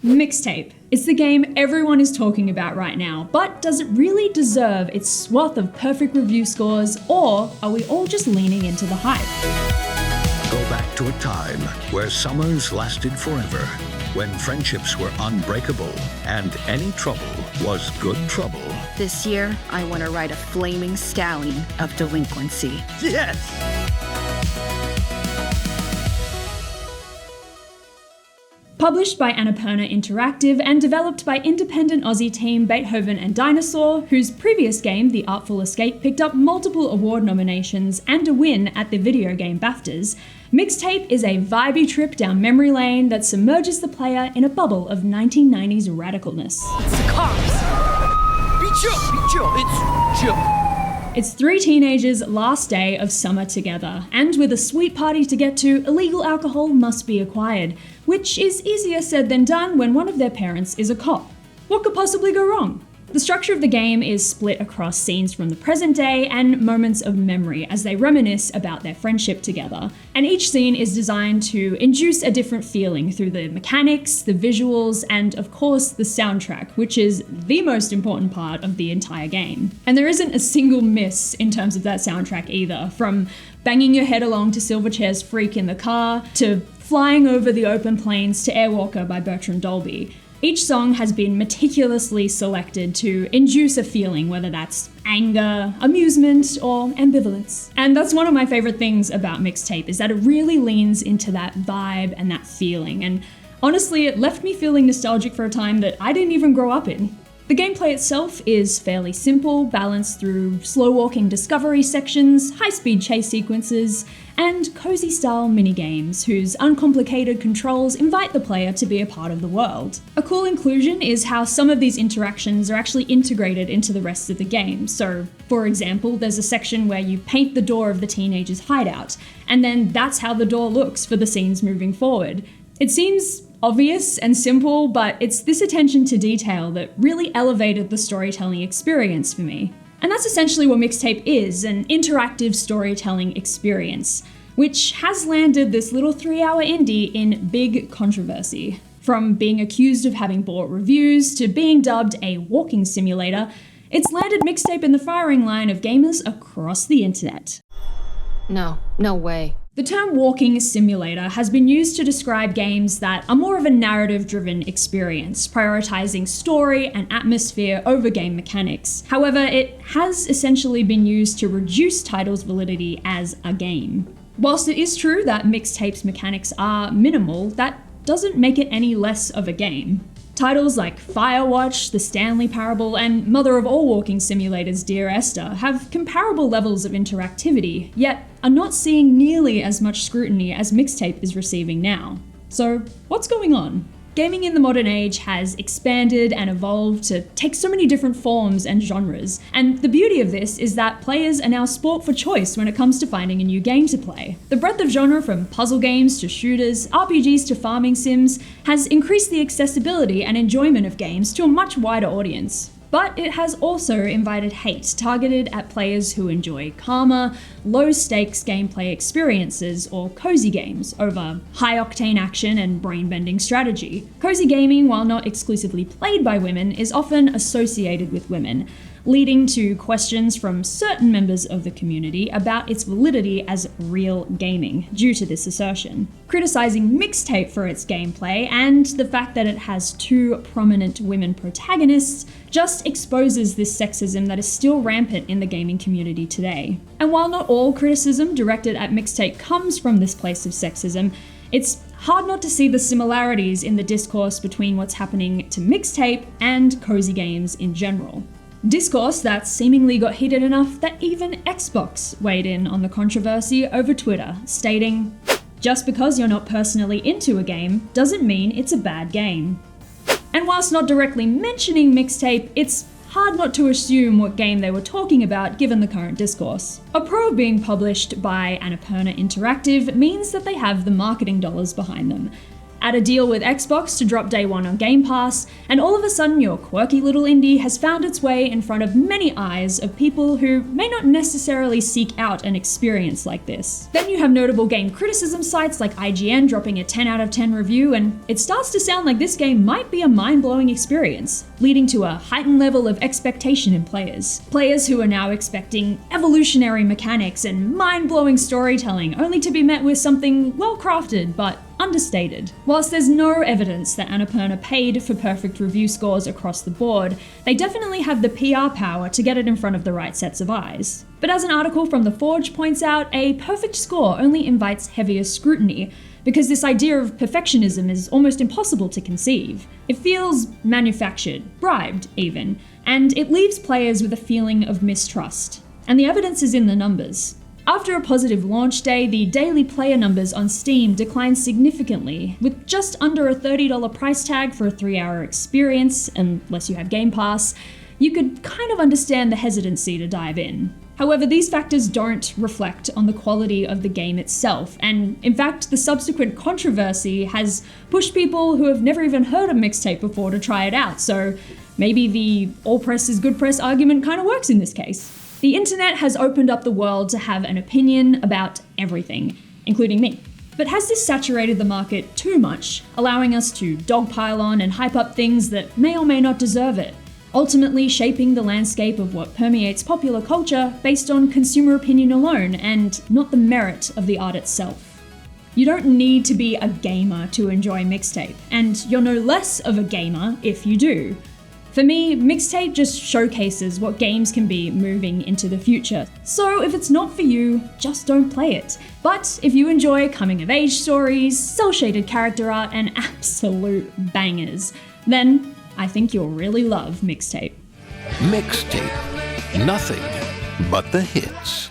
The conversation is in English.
Mixtape. It's the game everyone is talking about right now, but does it really deserve its swath of perfect review scores, or are we all just leaning into the hype? Go back to a time where summers lasted forever, when friendships were unbreakable, and any trouble was good trouble. This year, I want to ride a flaming stallion of delinquency. Yes! Published by Annapurna Interactive and developed by independent Aussie team Beethoven Dinosaur, whose previous game, The Artful Escape, picked up multiple award nominations and a win at the Video Game BAFTAs, Mixtape is a vibey trip down memory lane that submerges the player in a bubble of 1990s radicalness. It's the cops! Be chill, it's chill. It's three teenagers' last day of summer together, and with a sweet party to get to, illegal alcohol must be acquired, which is easier said than done when one of their parents is a cop. What could possibly go wrong? The structure of the game is split across scenes from the present day and moments of memory as they reminisce about their friendship together. And each scene is designed to induce a different feeling through the mechanics, the visuals, and of course the soundtrack, which is the most important part of the entire game. And there isn't a single miss in terms of that soundtrack either, from banging your head along to Silverchair's Freak in the car, to Flying Over the Open Plains to Airwalker by Bertram Dolby. Each song has been meticulously selected to induce a feeling, whether that's anger, amusement, or ambivalence. And that's one of my favorite things about Mixtape, is that it really leans into that vibe and that feeling. And honestly, it left me feeling nostalgic for a time that I didn't even grow up in. The gameplay itself is fairly simple, balanced through slow-walking discovery sections, high-speed chase sequences, and cozy-style minigames whose uncomplicated controls invite the player to be a part of the world. A cool inclusion is how some of these interactions are actually integrated into the rest of the game. So, for example, there's a section where you paint the door of the teenagers' hideout, and then that's how the door looks for the scenes moving forward. It seems obvious and simple, but it's this attention to detail that really elevated the storytelling experience for me. And that's essentially what Mixtape is, an interactive storytelling experience, which has landed this little 3-hour indie in big controversy. From being accused of having bought reviews to being dubbed a walking simulator, it's landed Mixtape in the firing line of gamers across the internet. No way. The term walking simulator has been used to describe games that are more of a narrative-driven experience, prioritizing story and atmosphere over game mechanics. However, it has essentially been used to reduce titles' validity as a game. Whilst it is true that Mixtape's mechanics are minimal, that doesn't make it any less of a game. Titles like Firewatch, The Stanley Parable, and mother of all walking simulators, Dear Esther, have comparable levels of interactivity, yet are not seeing nearly as much scrutiny as Mixtape is receiving now. So, what's going on? Gaming in the modern age has expanded and evolved to take so many different forms and genres, and the beauty of this is that players are now sport for choice when it comes to finding a new game to play. The breadth of genre, from puzzle games to shooters, RPGs to farming sims, has increased the accessibility and enjoyment of games to a much wider audience. But it has also invited hate targeted at players who enjoy calmer, low-stakes gameplay experiences or cozy games over high-octane action and brain-bending strategy. Cozy gaming, while not exclusively played by women, is often associated with women, leading to questions from certain members of the community about its validity as real gaming due to this assertion. Criticizing Mixtape for its gameplay and the fact that it has two prominent women protagonists just exposes this sexism that is still rampant in the gaming community today. And while not all criticism directed at Mixtape comes from this place of sexism, it's hard not to see the similarities in the discourse between what's happening to Mixtape and cozy games in general. Discourse that seemingly got heated enough that even Xbox weighed in on the controversy over Twitter, stating, "Just because you're not personally into a game doesn't mean it's a bad game." And whilst not directly mentioning Mixtape, it's hard not to assume what game they were talking about given the current discourse. A probe being published by Annapurna Interactive means that they have the marketing dollars behind them. Add a deal with Xbox to drop day one on Game Pass, and all of a sudden your quirky little indie has found its way in front of many eyes of people who may not necessarily seek out an experience like this. Then you have notable game criticism sites like IGN dropping a 10 out of 10 review, and it starts to sound like this game might be a mind-blowing experience, leading to a heightened level of expectation in players. Players who are now expecting evolutionary mechanics and mind-blowing storytelling, only to be met with something well-crafted but understated. Whilst there's no evidence that Annapurna paid for perfect review scores across the board, they definitely have the PR power to get it in front of the right sets of eyes. But as an article from The Forge points out, a perfect score only invites heavier scrutiny, because this idea of perfectionism is almost impossible to conceive. It feels manufactured, bribed even, and it leaves players with a feeling of mistrust. And the evidence is in the numbers. After a positive launch day, the daily player numbers on Steam declined significantly, with just under a $30 price tag for a 3-hour experience, unless you have Game Pass. You could kind of understand the hesitancy to dive in. However, these factors don't reflect on the quality of the game itself, and in fact, the subsequent controversy has pushed people who have never even heard of Mixtape before to try it out, so maybe the all press is good press argument kind of works in this case. The internet has opened up the world to have an opinion about everything, including me. But has this saturated the market too much, allowing us to dogpile on and hype up things that may or may not deserve it, ultimately shaping the landscape of what permeates popular culture based on consumer opinion alone and not the merit of the art itself? You don't need to be a gamer to enjoy Mixtape, and you're no less of a gamer if you do. For me, Mixtape just showcases what games can be moving into the future. So if it's not for you, just don't play it. But if you enjoy coming-of-age stories, cel-shaded character art, and absolute bangers, then I think you'll really love Mixtape. Mixtape. Nothing but the hits.